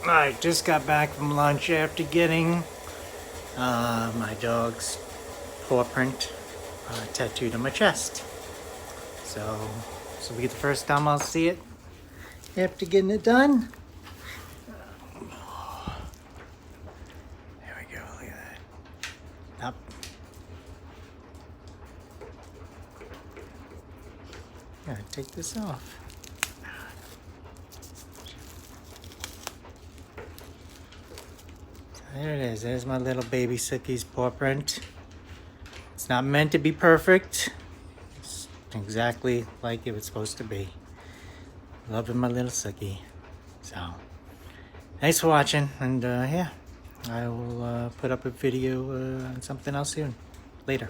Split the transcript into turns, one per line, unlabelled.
I just got back from lunch after getting my dog's paw print tattooed on my chest. So this will be the first time I'll see it after getting it done. There we go, look at that. Up. Gotta take this off. There it is. There's my little baby Sookie's paw print. It's not meant to be perfect. It's exactly like it was supposed to be. Loving my little Sookie. So, thanks for watching. And yeah, I will put up a video on something else soon. Later.